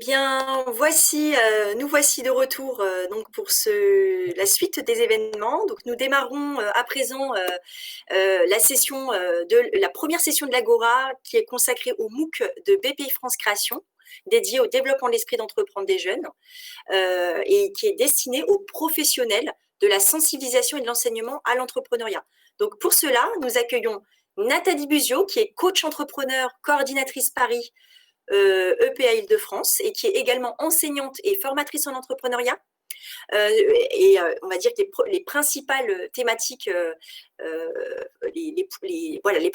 bien, nous voici de retour donc pour la suite des événements. Donc, nous démarrons à présent la première session de l'Agora qui est consacrée au MOOC de BPI France Création, dédié au développement de l'esprit d'entreprendre des jeunes et qui est destinée aux professionnels de la sensibilisation et de l'enseignement à l'entrepreneuriat. Donc, pour cela, nous accueillons Nathalie Buzio, qui est coach entrepreneur, coordinatrice Paris EPA Île-de-France et qui est également enseignante et formatrice en entrepreneuriat. On va dire que les principales thématiques, les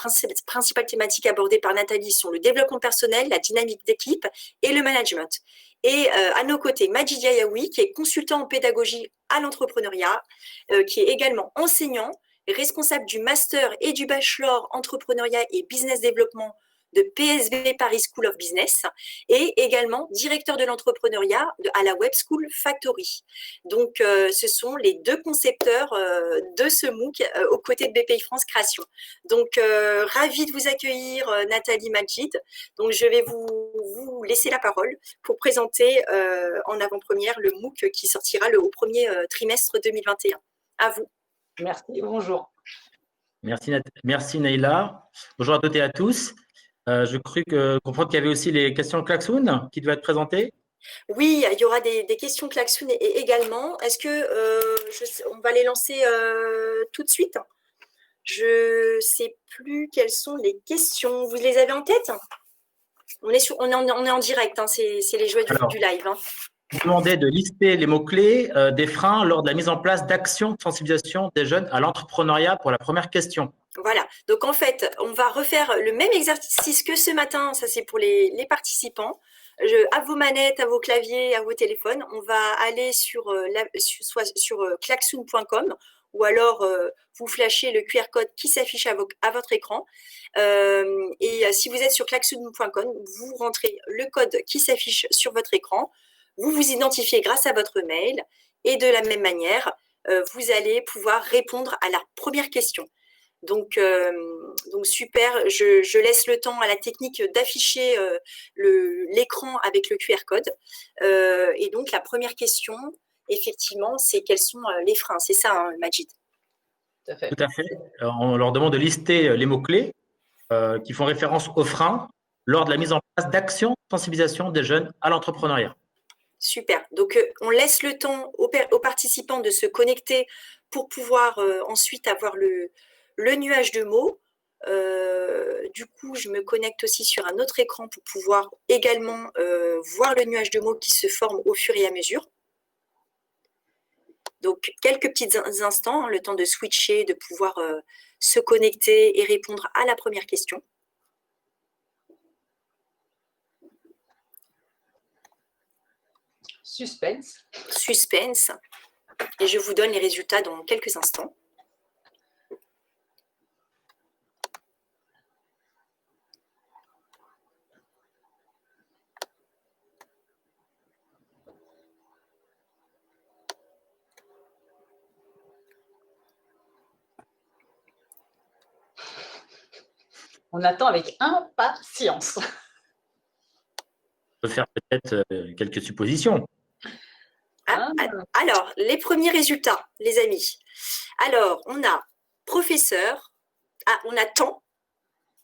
principales thématiques abordées par Nathalie sont le développement personnel, la dynamique d'équipe et le management. Et à nos côtés, Majid Yayaoui, qui est consultant en pédagogie à l'entrepreneuriat, qui est également enseignant, responsable du master et du bachelor entrepreneuriat et business développement de PSB Paris School of Business et également directeur de l'entrepreneuriat à la Web School Factory. Donc, ce sont les deux concepteurs de ce MOOC aux côtés de BPI France Création. Donc, ravi de vous accueillir, Nathalie, Majid. Donc, je vais vous laisser la parole pour présenter en avant-première le MOOC qui sortira au premier trimestre 2021. À vous. Merci, bonjour. Merci Naïla. Bonjour à toutes et à tous. Je crus comprendre qu'il y avait aussi les questions Klaxoon qui devaient être présentées. Oui, il y aura des questions Klaxoon également. Est-ce que on va les lancer tout de suite? Je ne sais plus quelles sont les questions. Vous les avez en tête? On est en direct, hein, c'est les joies du live. Hein. Vous demandez de lister les mots-clés des freins lors de la mise en place d'actions de sensibilisation des jeunes à l'entrepreneuriat pour la première question. Voilà, donc en fait, on va refaire le même exercice que ce matin, ça c'est pour les participants. À vos manettes, à vos claviers, à vos téléphones, on va aller sur klaxoon.com ou alors vous flashez le QR code qui s'affiche à votre écran. Si vous êtes sur klaxoon.com, vous rentrez le code qui s'affiche sur votre écran, vous vous identifiez grâce à votre mail et de la même manière, vous allez pouvoir répondre à la première question. Donc super, je laisse le temps à la technique d'afficher l'écran avec le QR code. Et donc, la première question, effectivement, c'est quels sont les freins. C'est ça, hein, Majid? Tout à fait. Tout à fait. On leur demande de lister les mots-clés qui font référence aux freins lors de la mise en place d'actions de sensibilisation des jeunes à l'entrepreneuriat. Super. Donc, on laisse le temps aux participants de se connecter pour pouvoir ensuite avoir le nuage de mots. Du coup, je me connecte aussi sur un autre écran pour pouvoir également voir le nuage de mots qui se forme au fur et à mesure. Donc, quelques petits instants, hein, le temps de switcher, de pouvoir se connecter et répondre à la première question. Suspense. Suspense. Et je vous donne les résultats dans quelques instants. On attend avec impatience. On peut faire peut-être quelques suppositions. Alors, les premiers résultats, les amis. Alors, on a professeur, on a temps.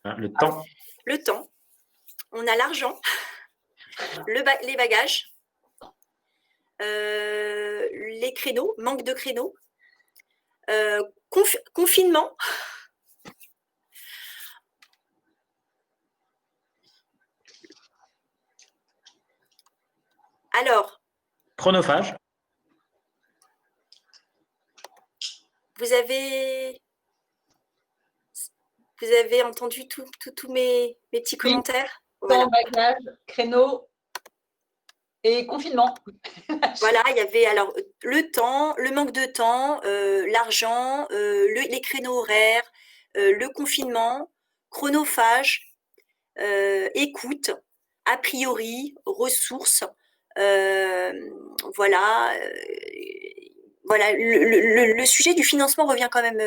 Le temps. Le temps. On a l'argent, les bagages, les créneaux, manque de créneaux, confinement. Alors, chronophage. Vous avez entendu tous mes petits commentaires? Temps, bagage, créneau et confinement. Voilà, il y avait alors le temps, le manque de temps, l'argent, les créneaux horaires, le confinement, chronophage, écoute, a priori, ressources, voilà. Voilà, le sujet du financement revient quand même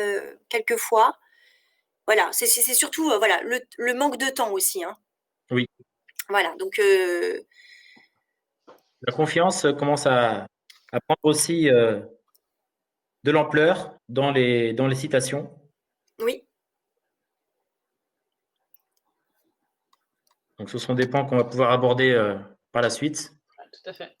quelques fois. Voilà, c'est surtout voilà, le manque de temps aussi. Hein. Oui. Voilà, donc La confiance commence à prendre aussi de l'ampleur dans les citations. Oui. Donc, ce sont des points qu'on va pouvoir aborder par la suite. Tout à fait.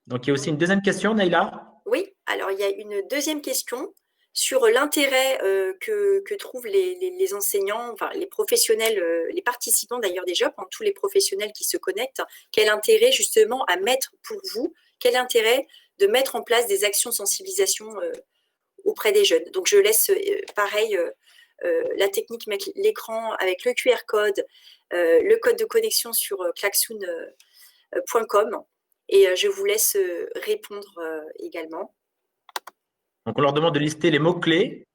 Donc, il y a aussi une deuxième question, Naïla. Oui, alors il y a une deuxième question sur l'intérêt que trouvent les enseignants, enfin les professionnels, les participants d'ailleurs des JOP, hein, tous les professionnels qui se connectent, quel intérêt justement à mettre pour vous, quel intérêt de mettre en place des actions de sensibilisation auprès des jeunes. Donc je laisse pareil la technique mettre l'écran avec le QR code, le code de connexion sur klaxoon.com et je vous laisse répondre également. Donc, on leur demande de lister les mots-clés.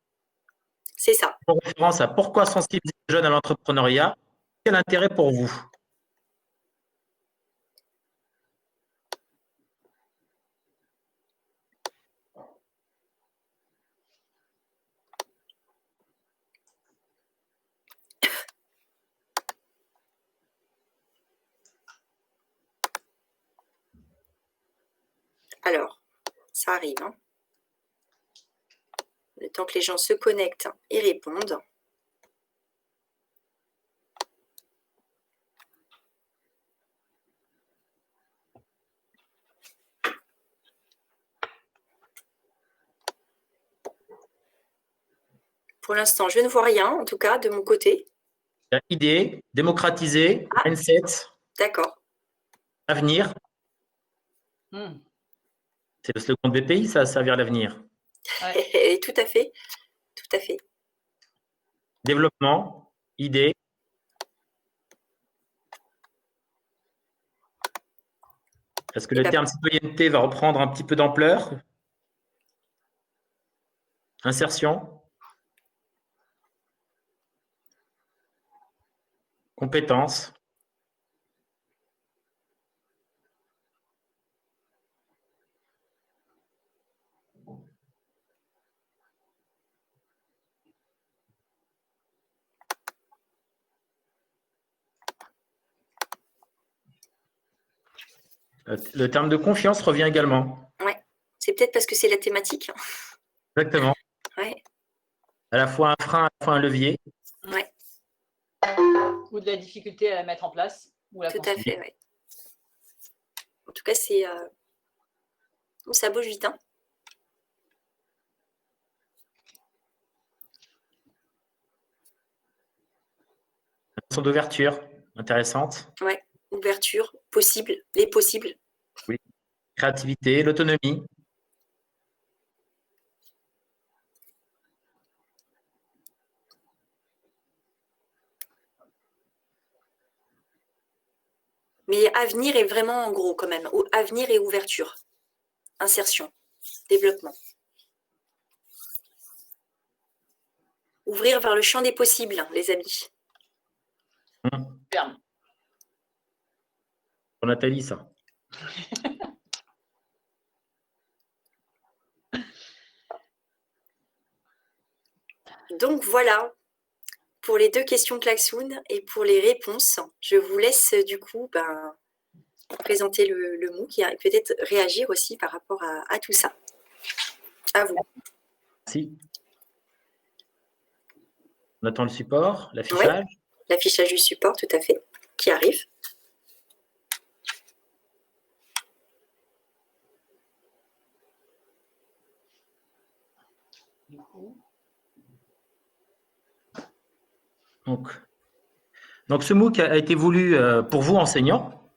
C'est ça. En référence à pourquoi sensibiliser les jeunes à l'entrepreneuriat, quel intérêt pour vous? Alors, ça arrive. Hein. Le temps que les gens se connectent et répondent. Pour l'instant, je ne vois rien, en tout cas, de mon côté. Idée, démocratiser, mindset. D'accord. Avenir. C'est le slogan de BPI, ça, servir l'avenir. Ouais. Tout à fait. Tout à fait. Développement, idée. Est-ce que le terme citoyenneté va reprendre un petit peu d'ampleur? Insertion. Compétences. Le terme de confiance revient également. Ouais, c'est peut-être parce que c'est la thématique. Exactement. Ouais. À la fois un frein, à la fois un levier. Ouais. Ou de la difficulté à la mettre en place. Ou Tout à fait, oui. En tout cas, c'est ça bouge vite. Hein. Notion d'ouverture, intéressante. Ouais, ouverture, possible, les possibles. Oui. Créativité, l'autonomie. Mais avenir est vraiment en gros quand même. Avenir et ouverture. Insertion, développement. Ouvrir vers le champ des possibles, les amis. Ferme. Pour Nathalie, ça. Donc voilà, pour les deux questions Klaxoon et pour les réponses, je vous laisse du coup présenter le MOOC et peut-être réagir aussi par rapport à tout ça. À vous. Merci. On attend le support, l'affichage. Oui, l'affichage du support, tout à fait, qui arrive. Donc, ce MOOC a été voulu pour vous, enseignants,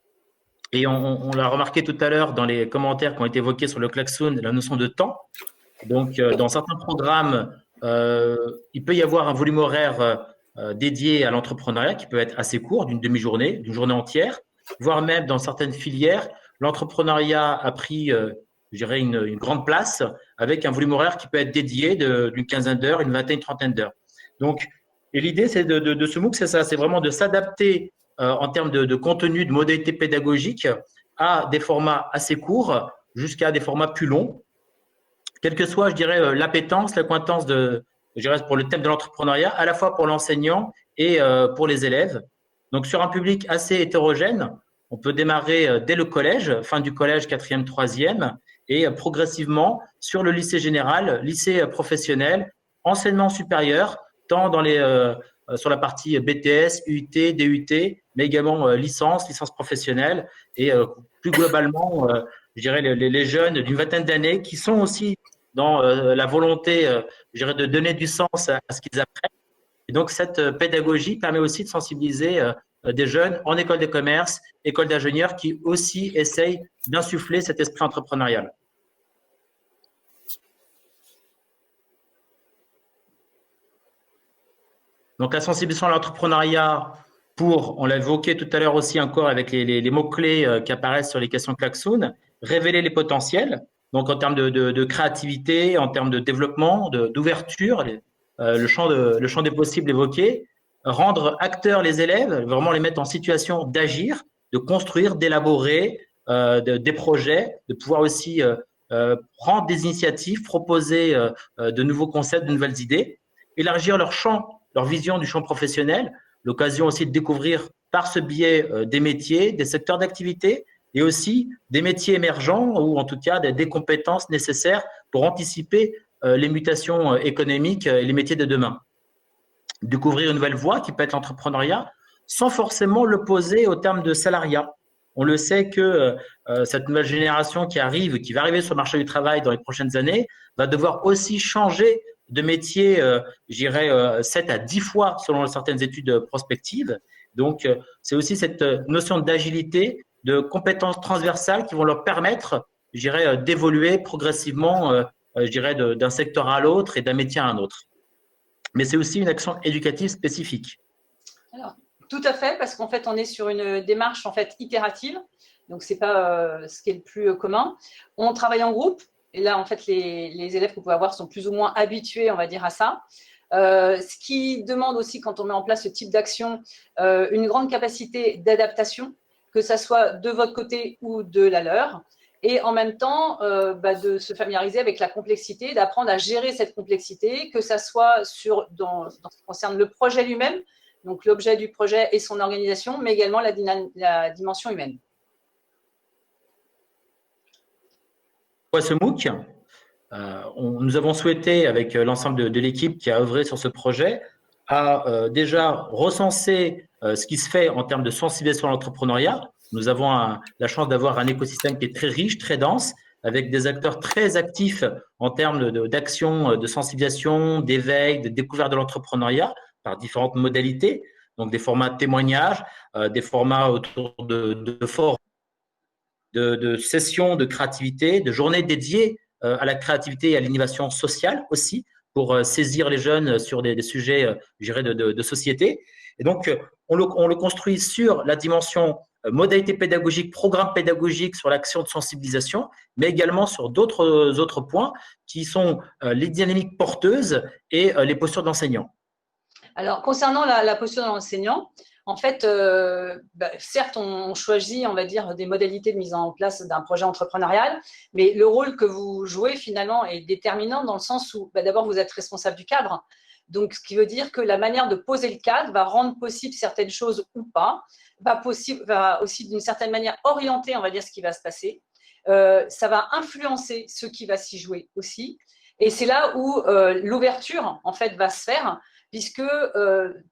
et on l'a remarqué tout à l'heure dans les commentaires qui ont été évoqués sur le klaxon, la notion de temps. Donc, dans certains programmes, il peut y avoir un volume horaire dédié à l'entrepreneuriat qui peut être assez court, d'une demi-journée, d'une journée entière, voire même dans certaines filières, l'entrepreneuriat a pris, je dirais, une grande place avec un volume horaire qui peut être dédié d'une quinzaine d'heures, une vingtaine, une trentaine d'heures. Donc, et l'idée, c'est de ce MOOC, c'est ça, c'est vraiment de s'adapter en termes de contenu, de modalités pédagogiques à des formats assez courts jusqu'à des formats plus longs. Quelle que soit, je dirais, l'appétence, l'acquaintance je dirais, pour le thème de l'entrepreneuriat, à la fois pour l'enseignant et pour les élèves. Donc, sur un public assez hétérogène, On peut démarrer dès le collège, fin du collège, 4e, 3e, et progressivement sur le lycée général, lycée professionnel, enseignement supérieur, tant sur la partie BTS, UT, DUT, mais également licence professionnelle et plus globalement, je dirais les jeunes d'une vingtaine d'années qui sont aussi dans la volonté, je dirais, de donner du sens à ce qu'ils apprennent. Et donc, cette pédagogie permet aussi de sensibiliser des jeunes en école de commerce, école d'ingénieurs qui aussi essayent d'insuffler cet esprit entrepreneurial. Donc, la sensibilisation à l'entrepreneuriat on l'a évoqué tout à l'heure aussi encore avec les mots-clés qui apparaissent sur les questions Klaxoon, révéler les potentiels, donc en termes de créativité, en termes de développement, d'ouverture, le champ des possibles évoqué, rendre acteurs les élèves, vraiment les mettre en situation d'agir, de construire, d'élaborer des projets, de pouvoir aussi prendre des initiatives, proposer de nouveaux concepts, de nouvelles idées, élargir leur champ, leur vision du champ professionnel, l'occasion aussi de découvrir par ce biais des métiers, des secteurs d'activité et aussi des métiers émergents ou en tout cas des compétences nécessaires pour anticiper les mutations économiques et les métiers de demain. Découvrir une nouvelle voie qui peut être l'entrepreneuriat sans forcément l'opposer au terme de salariat. On le sait que cette nouvelle génération qui va arriver sur le marché du travail dans les prochaines années, va devoir aussi changer de métier, je dirais, 7 à 10 fois selon certaines études prospectives. Donc, c'est aussi cette notion d'agilité, de compétences transversales qui vont leur permettre, je dirais, d'évoluer progressivement, je dirais, d'un secteur à l'autre et d'un métier à un autre. Mais c'est aussi une action éducative spécifique. Alors, tout à fait, parce qu'en fait, on est sur une démarche en fait itérative. Donc, ce n'est pas ce qui est le plus commun. On travaille en groupe. Et là, en fait, les élèves que vous pouvez avoir sont plus ou moins habitués, on va dire, à ça. Ce qui demande aussi, quand on met en place ce type d'action, une grande capacité d'adaptation, que ça soit de votre côté ou de la leur. Et en même temps, de se familiariser avec la complexité, d'apprendre à gérer cette complexité, que ça soit dans ce qui concerne le projet lui-même, donc l'objet du projet et son organisation, mais également la dimension humaine. Ce MOOC, nous avons souhaité, avec l'ensemble de l'équipe qui a œuvré sur ce projet, déjà recenser ce qui se fait en termes de sensibilisation à l'entrepreneuriat. Nous avons la chance d'avoir un écosystème qui est très riche, très dense, avec des acteurs très actifs en termes d'action, de sensibilisation, d'éveil, de découverte de l'entrepreneuriat par différentes modalités, donc des formats de témoignages, des formats autour de forums, de sessions de créativité, de journées dédiées à la créativité et à l'innovation sociale aussi, pour saisir les jeunes sur des sujets, je dirais, de société. Et donc, on le construit sur la dimension modalité pédagogique, programme pédagogique, sur l'action de sensibilisation, mais également sur d'autres points qui sont les dynamiques porteuses et les postures d'enseignants. Alors, concernant la posture de l'enseignant, en fait, certes, on choisit, on va dire, des modalités de mise en place d'un projet entrepreneurial, mais le rôle que vous jouez, finalement, est déterminant dans le sens où, d'abord, vous êtes responsable du cadre. Donc, ce qui veut dire que la manière de poser le cadre va rendre possible certaines choses ou pas, va aussi, d'une certaine manière, orienter, on va dire, ce qui va se passer. Ça va influencer ce qui va s'y jouer aussi. Et c'est là où l'ouverture, en fait, va se faire, puisque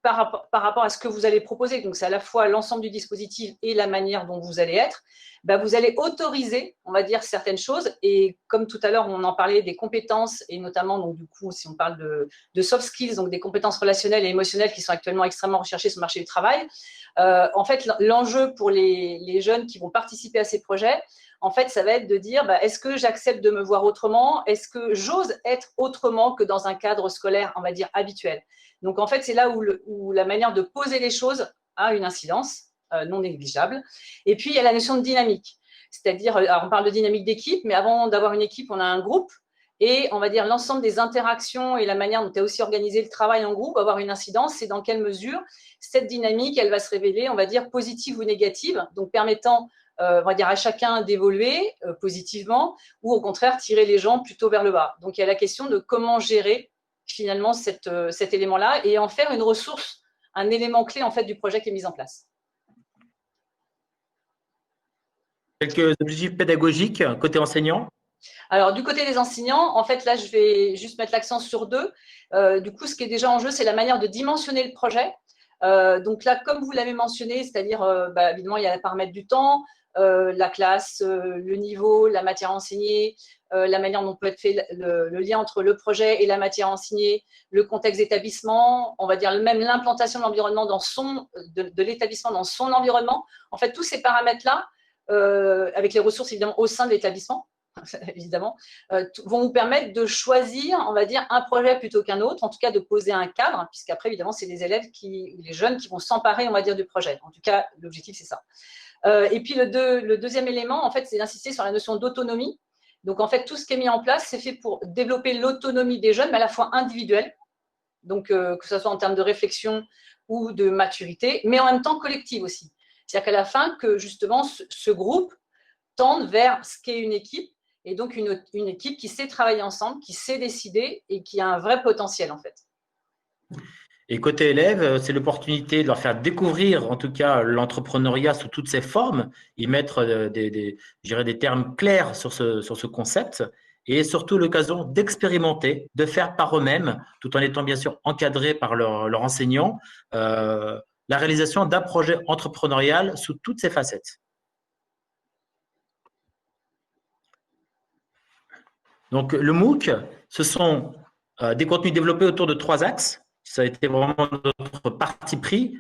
par rapport à ce que vous allez proposer, donc c'est à la fois l'ensemble du dispositif et la manière dont vous allez être, vous allez autoriser, on va dire, certaines choses. Et comme tout à l'heure, on en parlait des compétences, et notamment, donc, du coup, si on parle de soft skills, donc des compétences relationnelles et émotionnelles qui sont actuellement extrêmement recherchées sur le marché du travail, en fait, l'enjeu pour les jeunes qui vont participer à ces projets, en fait, ça va être de dire, est-ce que j'accepte de me voir autrement? Est-ce que j'ose être autrement que dans un cadre scolaire, on va dire, habituel? Donc, en fait, c'est là où la manière de poser les choses a une incidence non négligeable. Et puis, il y a la notion de dynamique. C'est-à-dire, on parle de dynamique d'équipe, mais avant d'avoir une équipe, on a un groupe. Et on va dire l'ensemble des interactions et la manière dont est aussi organisé le travail en groupe va avoir une incidence. C'est dans quelle mesure cette dynamique, elle va se révéler, on va dire, positive ou négative, donc permettant on va dire à chacun d'évoluer positivement ou au contraire tirer les gens plutôt vers le bas. Donc, il y a la question de comment gérer finalement cet élément-là et en faire une ressource, un élément clé en fait du projet qui est mis en place. Quelques objectifs pédagogiques côté enseignant? Alors, du côté des enseignants, en fait, là, je vais juste mettre l'accent sur deux. Du coup, ce qui est déjà en jeu, c'est la manière de dimensionner le projet. Donc là, comme vous l'avez mentionné, c'est-à-dire, évidemment, il y a le paramètre du temps, la classe, le niveau, la matière enseignée, la manière dont peut être fait le lien entre le projet et la matière enseignée, le contexte d'établissement, on va dire même l'implantation de l'environnement de l'établissement dans son environnement. En fait, tous ces paramètres-là, avec les ressources évidemment au sein de l'établissement, évidemment, vont vous permettre de choisir, on va dire, un projet plutôt qu'un autre, en tout cas de poser un cadre, puisqu'après, évidemment, c'est les élèves, les jeunes qui vont s'emparer, on va dire, du projet. En tout cas, l'objectif, c'est ça. Et puis, le deuxième élément, en fait, c'est d'insister sur la notion d'autonomie. Donc, en fait, tout ce qui est mis en place, c'est fait pour développer l'autonomie des jeunes, mais à la fois individuelle, donc que ce soit en termes de réflexion ou de maturité, mais en même temps collective aussi. C'est-à-dire qu'à la fin, que justement, ce groupe tende vers ce qu'est une équipe, et donc une équipe qui sait travailler ensemble, qui sait décider et qui a un vrai potentiel en fait. Et côté élèves, c'est l'opportunité de leur faire découvrir, en tout cas, l'entrepreneuriat sous toutes ses formes, y mettre je dirais des termes clairs sur ce concept, et surtout l'occasion d'expérimenter, de faire par eux-mêmes, tout en étant bien sûr encadrés par leur enseignant, la réalisation d'un projet entrepreneurial sous toutes ses facettes. Donc, le MOOC, ce sont des contenus développés autour de 3 axes. Ça a été vraiment notre parti pris.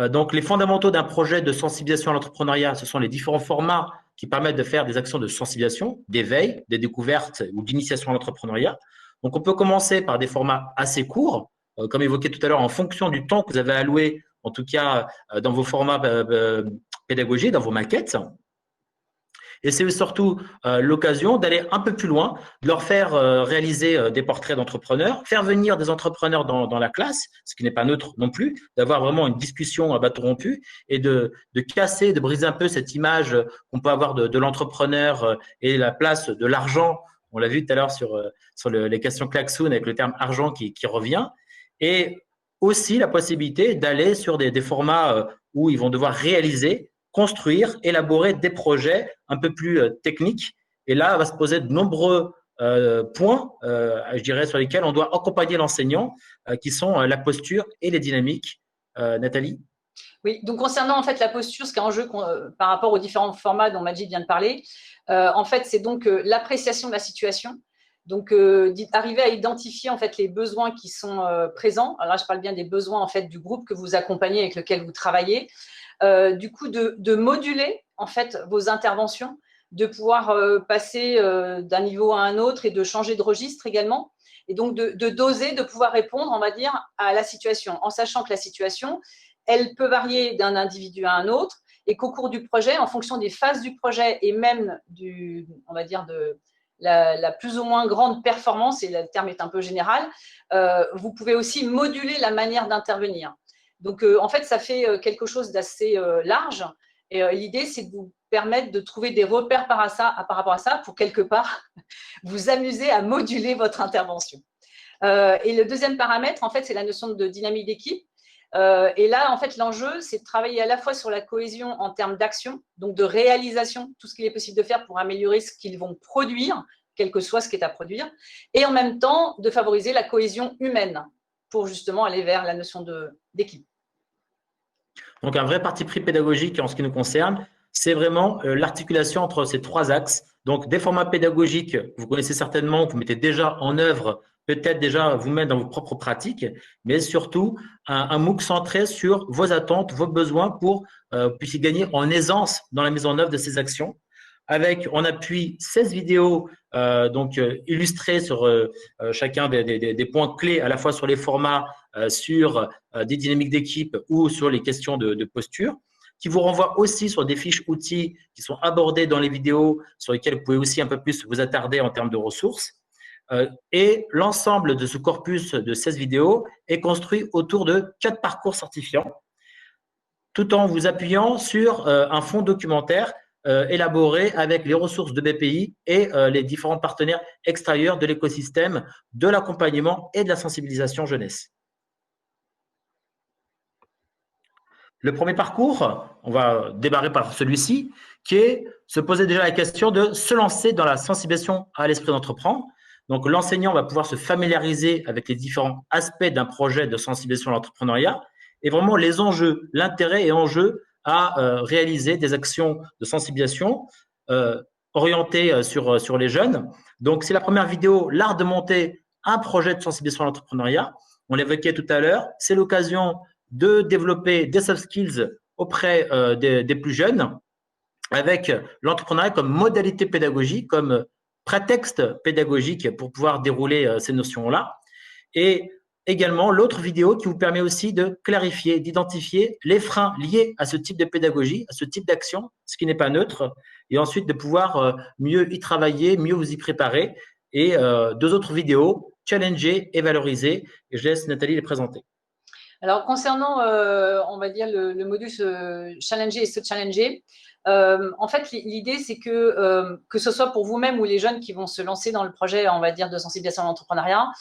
Donc, les fondamentaux d'un projet de sensibilisation à l'entrepreneuriat, ce sont les différents formats qui permettent de faire des actions de sensibilisation, d'éveil, des découvertes ou d'initiation à l'entrepreneuriat. Donc, on peut commencer par des formats assez courts, comme évoqué tout à l'heure, en fonction du temps que vous avez alloué, en tout cas dans vos formats pédagogiques, dans vos maquettes. Et c'est surtout l'occasion d'aller un peu plus loin, de leur faire réaliser des portraits d'entrepreneurs, faire venir des entrepreneurs dans la classe, ce qui n'est pas neutre non plus, d'avoir vraiment une discussion à bâton rompu et de casser, de briser un peu cette image qu'on peut avoir de l'entrepreneur et la place de l'argent. On l'a vu tout à l'heure sur les questions Klaxoon avec le terme argent qui revient. Et aussi la possibilité d'aller sur des formats où ils vont devoir réaliser, construire, élaborer des projets un peu plus techniques. Et là, va se poser de nombreux points, je dirais, sur lesquels on doit accompagner l'enseignant, qui sont la posture et les dynamiques. Nathalie? Oui, donc concernant en fait la posture, ce qui est en jeu par rapport aux différents formats dont Majid vient de parler, en fait, c'est donc l'appréciation de la situation. Donc, arriver à identifier en fait les besoins qui sont présents. Alors là, je parle bien des besoins en fait du groupe que vous accompagnez, avec lequel vous travaillez. Du coup, de moduler en fait vos interventions, de pouvoir passer d'un niveau à un autre et de changer de registre également. Et donc, de doser, de pouvoir répondre, on va dire, à la situation, en sachant que la situation, elle peut varier d'un individu à un autre et qu'au cours du projet, en fonction des phases du projet et même on va dire, de la plus ou moins grande performance, et le terme est un peu général, vous pouvez aussi moduler la manière d'intervenir. Donc, en fait, ça fait quelque chose d'assez large. Et l'idée, c'est de vous permettre de trouver des repères par rapport à ça pour quelque part vous amuser à moduler votre intervention. Et le deuxième paramètre, en fait, c'est la notion de dynamique d'équipe. Et là, en fait, l'enjeu, c'est de travailler à la fois sur la cohésion en termes d'action, donc de réalisation, tout ce qu'il est possible de faire pour améliorer ce qu'ils vont produire, quel que soit ce qui est à produire, et en même temps de favoriser la cohésion humaine pour justement aller vers la notion d'équipe. Donc, un vrai parti pris pédagogique en ce qui nous concerne, c'est vraiment l'articulation entre ces 3 axes. Donc, des formats pédagogiques, vous connaissez certainement, que vous mettez déjà en œuvre, peut-être déjà vous-même dans vos propres pratiques, mais surtout un MOOC centré sur vos attentes, vos besoins pour puissiez gagner en aisance dans la mise en œuvre de ces actions. Avec en appui 16 vidéos illustrées sur chacun des points clés, à la fois sur les formats, sur des dynamiques d'équipe ou sur les questions de posture, qui vous renvoient aussi sur des fiches outils qui sont abordées dans les vidéos, sur lesquelles vous pouvez aussi un peu plus vous attarder en termes de ressources. Et l'ensemble de ce corpus de 16 vidéos est construit autour de 4 parcours certifiants, tout en vous appuyant sur un fonds documentaire élaboré avec les ressources de BPI et les différents partenaires extérieurs de l'écosystème de l'accompagnement et de la sensibilisation jeunesse. Le premier parcours, on va démarrer par celui-ci, qui est se poser déjà la question de se lancer dans la sensibilisation à l'esprit d'entreprendre. Donc, l'enseignant va pouvoir se familiariser avec les différents aspects d'un projet de sensibilisation à l'entrepreneuriat et vraiment les enjeux, l'intérêt et enjeux à réaliser des actions de sensibilisation orientées sur les jeunes. Donc, c'est la première vidéo, l'art de monter un projet de sensibilisation à l'entrepreneuriat. On l'évoquait tout à l'heure. C'est l'occasion de développer des soft skills auprès des plus jeunes avec l'entrepreneuriat comme modalité pédagogique, comme prétexte pédagogique pour pouvoir dérouler ces notions-là. Et également, l'autre vidéo qui vous permet aussi de clarifier, d'identifier les freins liés à ce type de pédagogie, à ce type d'action, ce qui n'est pas neutre, et ensuite de pouvoir mieux y travailler, mieux vous y préparer. Et deux autres vidéos, challenger et valoriser. Et je laisse Nathalie les présenter. Alors, concernant, on va dire, le module challenger et se challenger, en fait, l'idée, c'est que ce soit pour vous-même ou les jeunes qui vont se lancer dans le projet, on va dire, de sensibilisation à l'entrepreneuriat,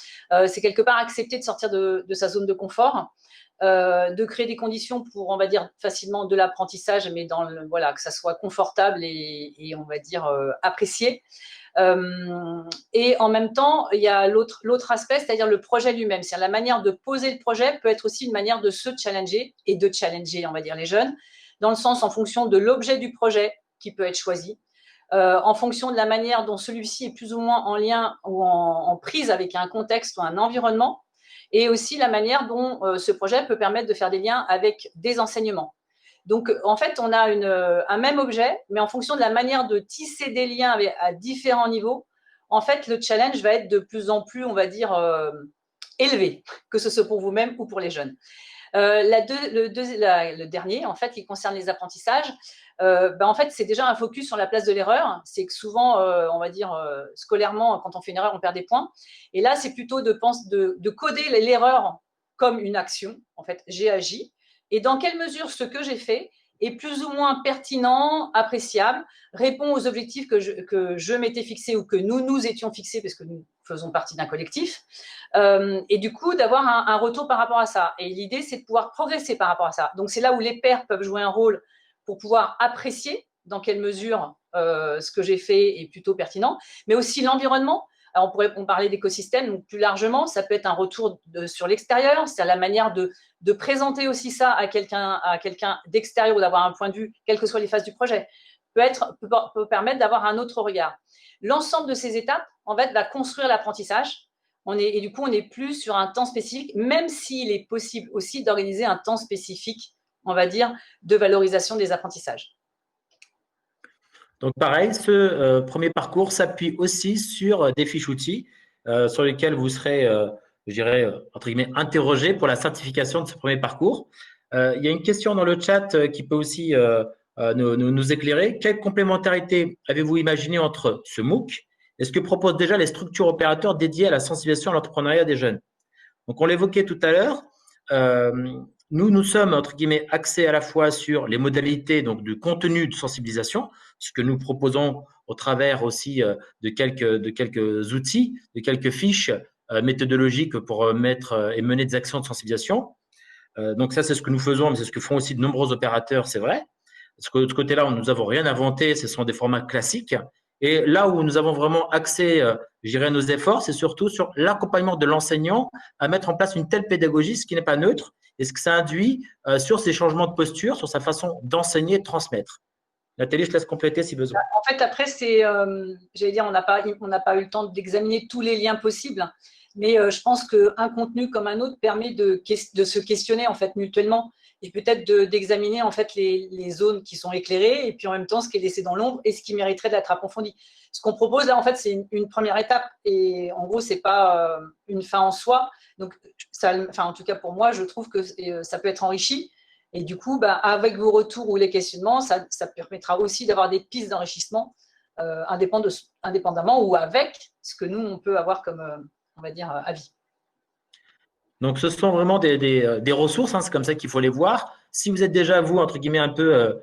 c'est quelque part accepter de sortir de sa zone de confort, de créer des conditions pour, on va dire, facilement de l'apprentissage, mais voilà, que ça soit confortable et on va dire, apprécié. Et en même temps, il y a l'autre aspect, c'est-à-dire le projet lui-même. C'est-à-dire la manière de poser le projet peut être aussi une manière de se challenger et de challenger, on va dire, les jeunes, dans le sens en fonction de l'objet du projet qui peut être choisi, en fonction de la manière dont celui-ci est plus ou moins en lien ou en prise avec un contexte ou un environnement, et aussi la manière dont ce projet peut permettre de faire des liens avec des enseignements. Donc, en fait, on a un même objet, mais en fonction de la manière de tisser des liens à différents niveaux, en fait, le challenge va être de plus en plus, on va dire, élevé, que ce soit pour vous-même ou pour les jeunes. Le dernier, en fait, qui concerne les apprentissages, en fait, c'est déjà un focus sur la place de l'erreur. C'est que souvent, on va dire, scolairement, quand on fait une erreur, on perd des points. Et là, c'est plutôt de coder l'erreur comme une action. En fait, j'ai agi. Et dans quelle mesure ce que j'ai fait est plus ou moins pertinent, appréciable, répond aux objectifs que je m'étais fixés ou que nous étions fixés, parce que nous faisons partie d'un collectif, et du coup d'avoir un retour par rapport à ça. Et l'idée, c'est de pouvoir progresser par rapport à ça. Donc, c'est là où les pairs peuvent jouer un rôle pour pouvoir apprécier dans quelle mesure ce que j'ai fait est plutôt pertinent, mais aussi l'environnement. Alors, on pourrait parler d'écosystème, donc plus largement, ça peut être un retour sur l'extérieur, c'est la manière de présenter aussi ça à quelqu'un d'extérieur ou d'avoir un point de vue, quelles que soient les phases du projet, peut permettre d'avoir un autre regard. L'ensemble de ces étapes, en fait, va construire l'apprentissage. Et du coup, on n'est plus sur un temps spécifique, même s'il est possible aussi d'organiser un temps spécifique, on va dire, de valorisation des apprentissages. Donc, pareil, ce premier parcours s'appuie aussi sur des fiches outils sur lesquels vous serez, je dirais, entre guillemets, interrogé pour la certification de ce premier parcours. Il y a une question dans le chat qui peut aussi nous éclairer. Quelle complémentarité avez-vous imaginé entre ce MOOC et ce que proposent déjà les structures opérateurs dédiées à la sensibilisation à l'entrepreneuriat des jeunes? Donc, on l'évoquait tout à l'heure. Nous sommes, entre guillemets, axés à la fois sur les modalités donc, du contenu de sensibilisation, ce que nous proposons au travers aussi de quelques outils, de quelques fiches méthodologiques pour mettre et mener des actions de sensibilisation. Donc ça, c'est ce que nous faisons, mais c'est ce que font aussi de nombreux opérateurs, c'est vrai. Parce que de ce côté-là, nous n'avons rien inventé, ce sont des formats classiques. Et là où nous avons vraiment axé, je dirais, nos efforts, c'est surtout sur l'accompagnement de l'enseignant à mettre en place une telle pédagogie, ce qui n'est pas neutre, et ce que ça induit sur ces changements de posture, sur sa façon d'enseigner et de transmettre. Nathalie, je te laisse compléter si besoin. En fait, après, j'allais dire, on n'a pas eu le temps d'examiner tous les liens possibles, mais je pense qu'un contenu comme un autre permet de se questionner en fait mutuellement et peut-être d'examiner en fait les zones qui sont éclairées et puis en même temps ce qui est laissé dans l'ombre et ce qui mériterait d'être approfondi. Ce qu'on propose là, en fait, c'est une première étape et en gros, c'est pas une fin en soi. Donc, en tout cas pour moi, je trouve que ça peut être enrichi. Et du coup, avec vos retours ou les questionnements, ça permettra aussi d'avoir des pistes d'enrichissement indépendamment ou avec ce que nous, on peut avoir comme, on va dire, avis. Donc, ce sont vraiment des ressources, hein, c'est comme ça qu'il faut les voir. Si vous êtes déjà, vous, entre guillemets, un peu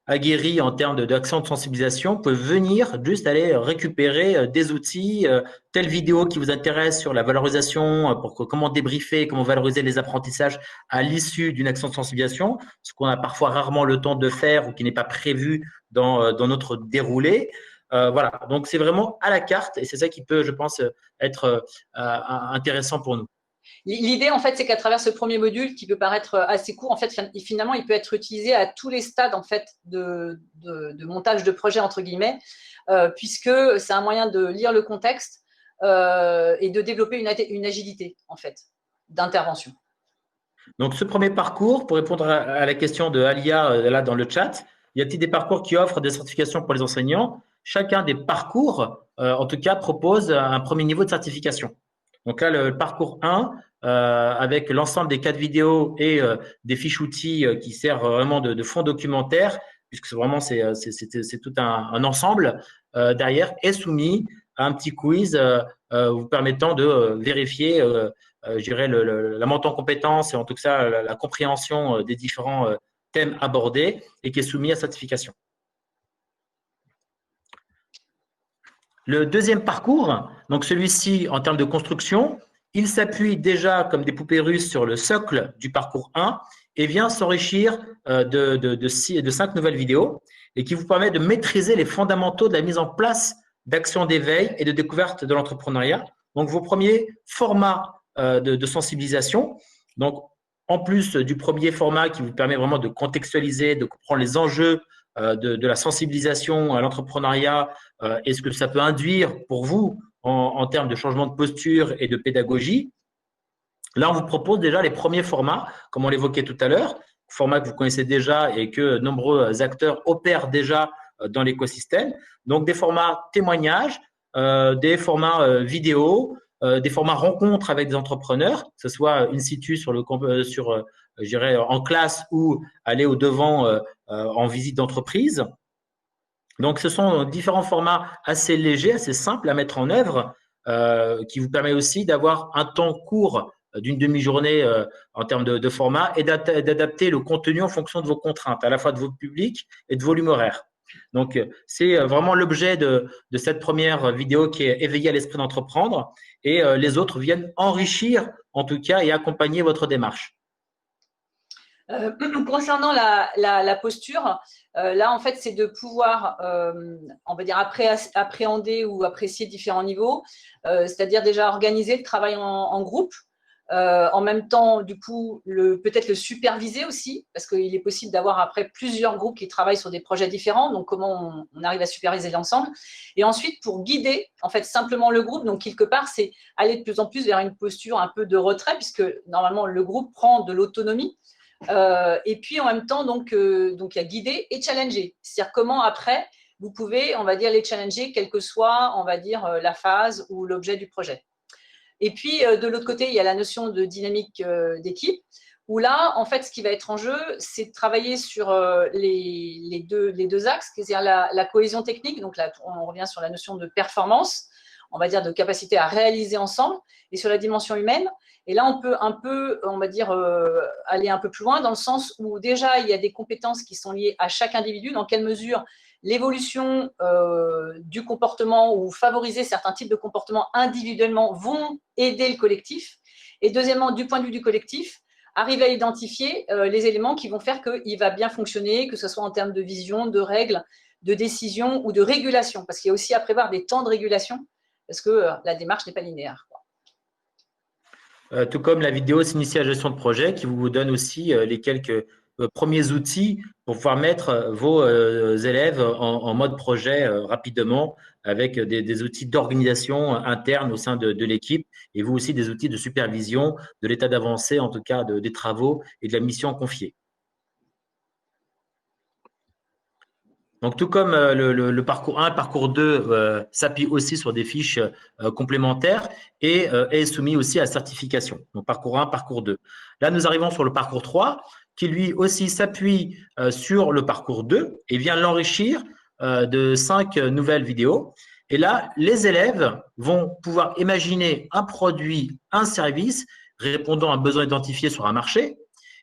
aguerris en termes d'action de sensibilisation peuvent venir juste aller récupérer des outils, telle vidéo qui vous intéresse sur la valorisation, comment débriefer, comment valoriser les apprentissages à l'issue d'une action de sensibilisation, ce qu'on a parfois rarement le temps de faire ou qui n'est pas prévu dans notre déroulé. Voilà, donc c'est vraiment à la carte et c'est ça qui peut, je pense, être intéressant pour nous. L'idée, en fait, c'est qu'à travers ce premier module, qui peut paraître assez court, en fait, finalement, il peut être utilisé à tous les stades, en fait, de montage de projet, entre guillemets, puisque c'est un moyen de lire le contexte et de développer une agilité, en fait, d'intervention. Donc, ce premier parcours, pour répondre à la question de Alia, là, dans le chat, y a-t-il des parcours qui offrent des certifications pour les enseignants? Chacun des parcours, en tout cas, propose un premier niveau de certification. Donc là, le parcours 1, avec l'ensemble des 4 vidéos et des fiches outils qui servent vraiment de fond documentaire, puisque vraiment c'est tout un ensemble derrière, est soumis à un petit quiz vous permettant de vérifier je dirais la montée en compétences et en tout cas la compréhension des différents thèmes abordés et qui est soumis à certification. Le deuxième parcours, donc celui-ci en termes de construction, il s'appuie déjà comme des poupées russes sur le socle du parcours 1 et vient s'enrichir de 5 nouvelles vidéos et qui vous permet de maîtriser les fondamentaux de la mise en place d'actions d'éveil et de découverte de l'entrepreneuriat. Donc, vos premiers formats de sensibilisation. Donc, en plus du premier format qui vous permet vraiment de contextualiser, de comprendre les enjeux de la sensibilisation à l'entrepreneuriat et ce que ça peut induire pour vous en termes de changement de posture et de pédagogie. Là, on vous propose déjà les premiers formats, comme on l'évoquait tout à l'heure, formats que vous connaissez déjà et que nombreux acteurs opèrent déjà dans l'écosystème. Donc, des formats témoignages, des formats vidéo, des formats rencontres avec des entrepreneurs, que ce soit in situ je dirais en classe ou aller au devant en visite d'entreprise. Donc, ce sont différents formats assez légers, assez simples à mettre en œuvre, qui vous permet aussi d'avoir un temps court d'une demi-journée en termes de format et d'adapter le contenu en fonction de vos contraintes, à la fois de vos publics et de volume horaire. Donc, c'est vraiment l'objet de cette première vidéo qui est éveillée à l'esprit d'entreprendre et les autres viennent enrichir, en tout cas, et accompagner votre démarche. Concernant la posture, là, en fait, c'est de pouvoir, on va dire, appréhender ou apprécier différents niveaux, c'est-à-dire déjà organiser le travail en groupe, en même temps, du coup, peut-être le superviser aussi, parce qu'il est possible d'avoir après plusieurs groupes qui travaillent sur des projets différents, donc comment on arrive à superviser l'ensemble. Et ensuite, pour guider, en fait, simplement le groupe, donc quelque part, c'est aller de plus en plus vers une posture un peu de retrait, puisque normalement, le groupe prend de l'autonomie. Et puis en même temps, donc il y a guider et challenger. C'est-à-dire comment après, vous pouvez, on va dire, les challenger, quelle que soit, on va dire, la phase ou l'objet du projet. Et puis de l'autre côté, il y a la notion de dynamique d'équipe, où là, en fait, ce qui va être en jeu, c'est de travailler sur les deux axes, c'est-à-dire la cohésion technique, donc là, on revient sur la notion de performance, on va dire de capacité à réaliser ensemble, et sur la dimension humaine. Et là, on peut un peu, on va dire, aller un peu plus loin dans le sens où déjà, il y a des compétences qui sont liées à chaque individu, dans quelle mesure l'évolution du comportement ou favoriser certains types de comportements individuellement vont aider le collectif. Et deuxièmement, du point de vue du collectif, arriver à identifier les éléments qui vont faire qu'il va bien fonctionner, que ce soit en termes de vision, de règles, de décision ou de régulation, parce qu'il y a aussi à prévoir des temps de régulation, parce que la démarche n'est pas linéaire. Tout comme la vidéo s'initie à la gestion de projet qui vous donne aussi les quelques premiers outils pour pouvoir mettre vos élèves en mode projet rapidement avec des outils d'organisation interne au sein de l'équipe et vous aussi des outils de supervision de l'état d'avancée, en tout cas des travaux et de la mission confiée. Donc, tout comme le parcours 1, parcours 2 s'appuie aussi sur des fiches complémentaires et est soumis aussi à certification. Donc, parcours 1, parcours 2. Là, nous arrivons sur le parcours 3 qui, lui aussi, s'appuie sur le parcours 2 et vient l'enrichir de 5 nouvelles vidéos. Et là, les élèves vont pouvoir imaginer un produit, un service répondant à un besoin identifié sur un marché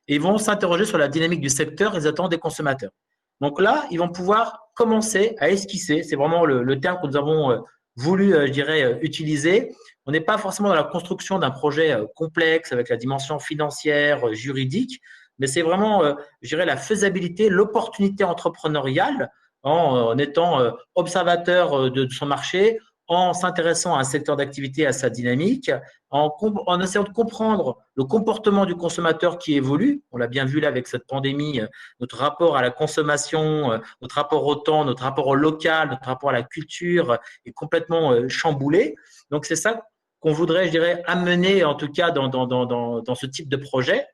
et vont s'interroger sur la dynamique du secteur et les attentes des consommateurs. Donc là, ils vont pouvoir commencer à esquisser. C'est vraiment le terme que nous avons voulu, je dirais, utiliser. On n'est pas forcément dans la construction d'un projet complexe avec la dimension financière, juridique, mais c'est vraiment, je dirais, la faisabilité, l'opportunité entrepreneuriale en étant observateur de son marché, en s'intéressant à un secteur d'activité, à sa dynamique, en essayant de comprendre le comportement du consommateur qui évolue. On l'a bien vu là avec cette pandémie, notre rapport à la consommation, notre rapport au temps, notre rapport au local, notre rapport à la culture est complètement chamboulé. Donc, c'est ça qu'on voudrait, je dirais, amener en tout cas dans ce type de projet.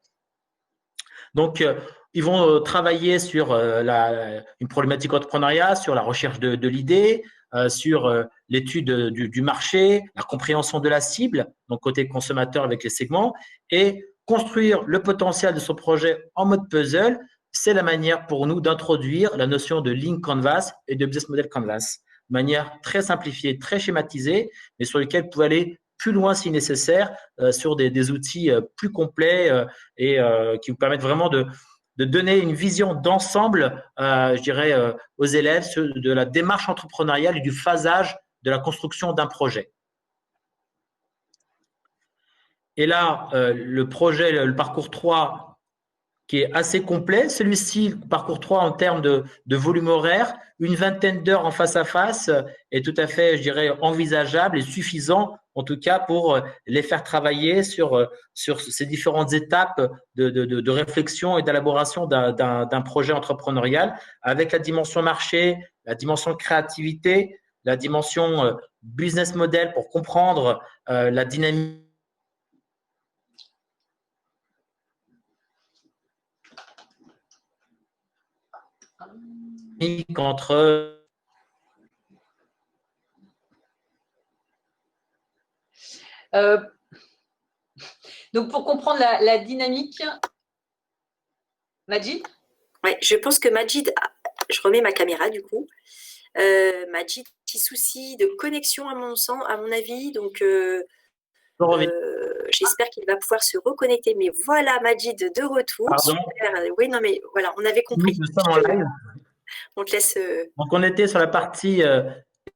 Donc, ils vont travailler sur une problématique entrepreneuriat, sur la recherche de l'idée, sur l'étude du marché, la compréhension de la cible, donc côté consommateur avec les segments, et construire le potentiel de son projet en mode puzzle. C'est la manière pour nous d'introduire la notion de Lean Canvas et de Business Model Canvas, de manière très simplifiée, très schématisée, mais sur lesquelles vous pouvez aller plus loin si nécessaire, sur des outils plus complets et qui vous permettent vraiment de donner une vision d'ensemble, je dirais, aux élèves de la démarche entrepreneuriale et du phasage de la construction d'un projet. Et là, le projet, le parcours 3, qui est assez complet. Celui-ci, parcours 3 en termes de volume horaire, une vingtaine d'heures en face à face est tout à fait, je dirais, envisageable et suffisant, en tout cas, pour les faire travailler sur ces différentes étapes de réflexion et d'élaboration d'un projet entrepreneurial avec la dimension marché, la dimension créativité, la dimension business model pour comprendre la dynamique entre donc, pour comprendre la dynamique, Majid? Oui, je pense que Majid, je remets ma caméra du coup. Majid, petit souci de connexion à mon avis, donc j'espère qu'il va pouvoir se reconnecter. Mais voilà, Majid de retour. Pardon. Super. Oui, non, mais voilà, on avait compris. Nous sommes en live. On te laisse. Donc, on était sur la partie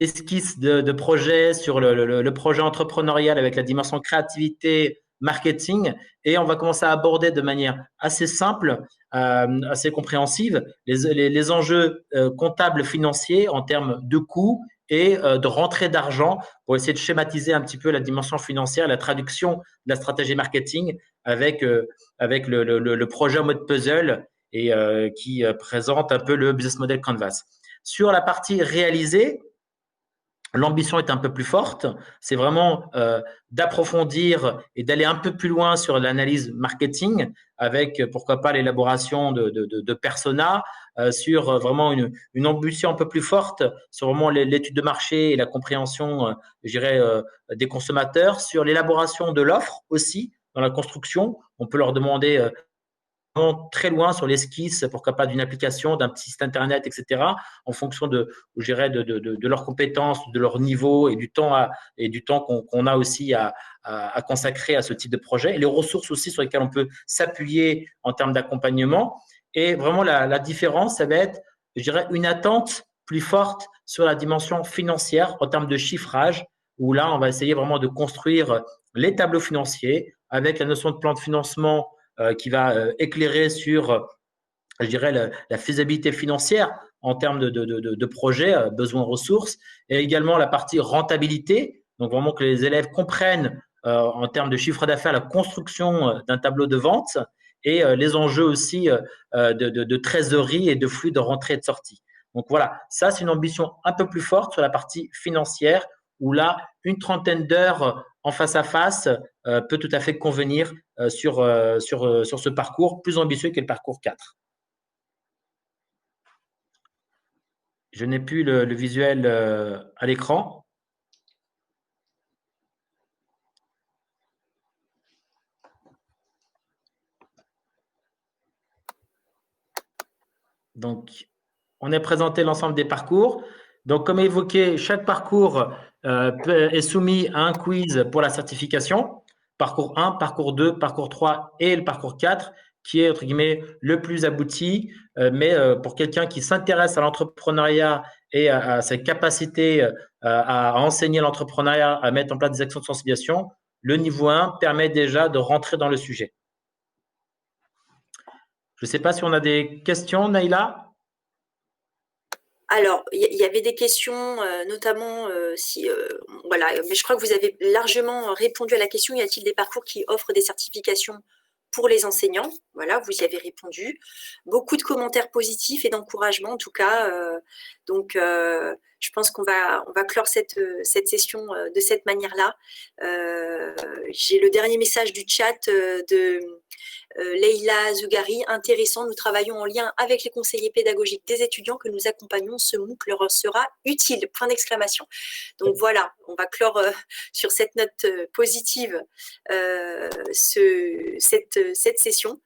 esquisse de projet, sur le projet entrepreneurial avec la dimension créativité, marketing. Et on va commencer à aborder de manière assez simple, assez compréhensive, les enjeux comptables financiers en termes de coûts et de rentrée d'argent pour essayer de schématiser un petit peu la dimension financière, la traduction de la stratégie marketing avec le projet en mode puzzle et qui présente un peu le business model Canvas. Sur la partie réalisée, l'ambition est un peu plus forte. C'est vraiment d'approfondir et d'aller un peu plus loin sur l'analyse marketing avec, pourquoi pas, l'élaboration de personas, sur vraiment une ambition un peu plus forte sur vraiment l'étude de marché et la compréhension, je dirais, des consommateurs, sur l'élaboration de l'offre aussi dans la construction. On peut leur demander très loin sur l'esquisse, pourquoi pas d'une application, d'un petit site internet, etc., en fonction je dirais, de leurs compétences, de leur niveau et du temps qu'on a aussi à consacrer à ce type de projet, et les ressources aussi sur lesquelles on peut s'appuyer en termes d'accompagnement. Et vraiment, la différence, ça va être, je dirais, une attente plus forte sur la dimension financière en termes de chiffrage, où là, on va essayer vraiment de construire les tableaux financiers avec la notion de plan de financement qui va éclairer sur, je dirais, la faisabilité financière en termes de projet, besoins ressources, et également la partie rentabilité, donc vraiment que les élèves comprennent en termes de chiffre d'affaires la construction d'un tableau de vente et les enjeux aussi de trésorerie et de flux de rentrée et de sortie. Donc voilà, ça c'est une ambition un peu plus forte sur la partie financière où là, une trentaine d'heures en face à face peut tout à fait convenir sur ce parcours plus ambitieux que le parcours 4. Je n'ai plus le visuel à l'écran. Donc, on a présenté l'ensemble des parcours. Donc, comme évoqué, chaque parcours est soumis à un quiz pour la certification. Parcours 1, parcours 2, parcours 3 et le parcours 4 qui est, entre guillemets, le plus abouti, mais pour quelqu'un qui s'intéresse à l'entrepreneuriat et à ses capacités à enseigner l'entrepreneuriat, à mettre en place des actions de sensibilisation, le niveau 1 permet déjà de rentrer dans le sujet. Je ne sais pas si on a des questions, Naïla? Alors, il y avait des questions, notamment voilà, mais je crois que vous avez largement répondu à la question, y a-t-il des parcours qui offrent des certifications pour les enseignants? Voilà, vous y avez répondu. Beaucoup de commentaires positifs et d'encouragement, en tout cas. Donc, je pense qu'on va clore cette session de cette manière-là. J'ai le dernier message du chat de Leïla Zougari, intéressant. Nous travaillons en lien avec les conseillers pédagogiques des étudiants que nous accompagnons. Ce MOOC leur sera utile. Point d'exclamation. Donc voilà, on va clore sur cette note positive cette session.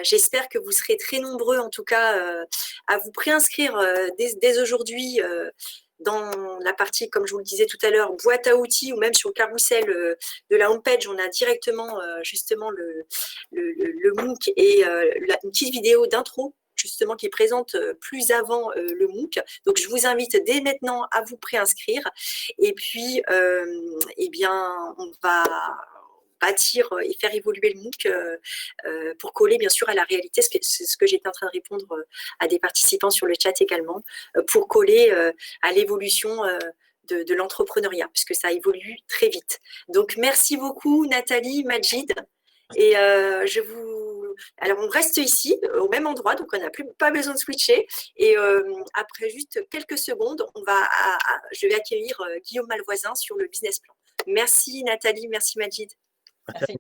J'espère que vous serez très nombreux, en tout cas, à vous préinscrire dès aujourd'hui dans la partie, comme je vous le disais tout à l'heure, boîte à outils, ou même sur le carrousel de la homepage, on a directement justement le MOOC et une petite vidéo d'intro justement qui présente plus avant le MOOC. Donc, je vous invite dès maintenant à vous préinscrire. Et puis, eh bien, on va bâtir et faire évoluer le MOOC pour coller bien sûr à la réalité, c'est ce que j'étais en train de répondre à des participants sur le chat également, pour coller à l'évolution de l'entrepreneuriat, puisque ça évolue très vite. Donc merci beaucoup Nathalie, Majid, et alors on reste ici au même endroit, donc on n'a pas besoin de switcher, et après juste quelques secondes, je vais accueillir Guillaume Malvoisin sur le business plan. Merci Nathalie, merci Majid. Merci.